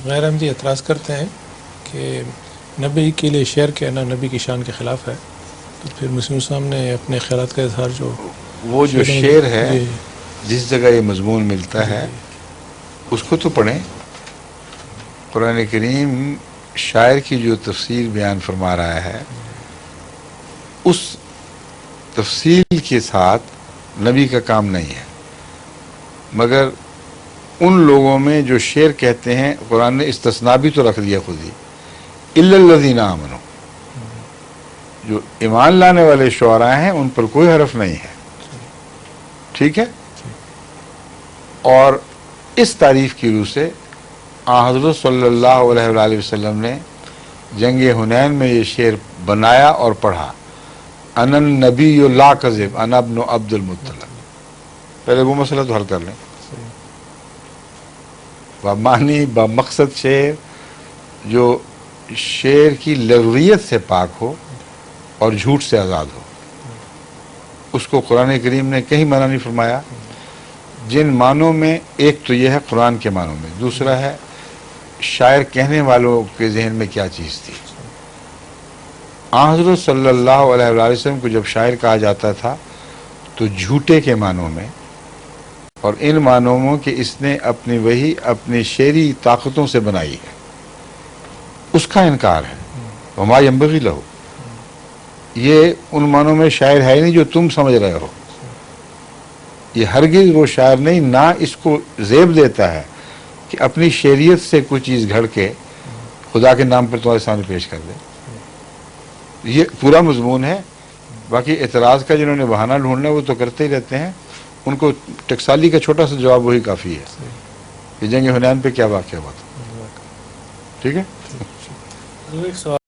غیر احمدی اعتراض کرتے ہیں کہ نبی کے لیے شعر کہنا نبی کی شان کے خلاف ہے، تو پھر مسلم صاحب نے اپنے خیالات کا اظہار جو وہ جو شعر ہے جی جس جگہ یہ مضمون ملتا ہے اس کو تو پڑھیں. قرآن کریم شاعر کی جو تفسیر بیان فرما رہا ہے اس تفصیل کے ساتھ نبی کا کام نہیں ہے، مگر ان لوگوں میں جو شعر کہتے ہیں قرآن نے استثناء بھی تو رکھ دیا خود ہی، الا الذین آمنوا، جو ایمان لانے والے شعراء ہیں ان پر کوئی حرف نہیں ہے. ٹھیک ہے. اور اس تعریف کی روح سے حضرت صلی اللہ علیہ وآلہ وسلم نے جنگ حنین میں یہ شعر بنایا اور پڑھا، انا النبی لا کذب انا ابن عبد المطلب. پہلے وہ مسئلہ تو حل کر لیں. معنی با مقصد شعر جو شعر کی لغویت سے پاک ہو اور جھوٹ سے آزاد ہو، اس کو قرآن کریم نے کہیں منع نہیں فرمایا. جن معنوں میں ایک تو یہ ہے قرآن کے معنوں میں، دوسرا ہے شاعر کہنے والوں کے ذہن میں کیا چیز تھی. حضرت صلی اللہ علیہ وآلہ وسلم کو جب شاعر کہا جاتا تھا تو جھوٹے کے معنوں میں، اور ان معنوں میں کہ اس نے اپنی وحی اپنی شعری طاقتوں سے بنائی ہے، اس کا انکار ہے. وما ينبغي لہ، یہ ان معنوں میں شاعر ہے نہیں جو تم سمجھ رہے ہو. یہ ہرگز وہ شاعر نہیں، نہ اس کو زیب دیتا ہے کہ اپنی شعریت سے کوئی چیز گھڑ کے خدا کے نام پر تمہارے سامنے پیش کر دے. یہ پورا مضمون ہے. باقی اعتراض کا جنہوں نے بہانہ ڈھونڈنا وہ تو کرتے ہی رہتے ہیں، ان کو ٹکسالی کا چھوٹا سا جواب وہی کافی ہے کہ جنگ حنین پہ کیا واقعہ ہوا تھا. ٹھیک ہے. ایک سوال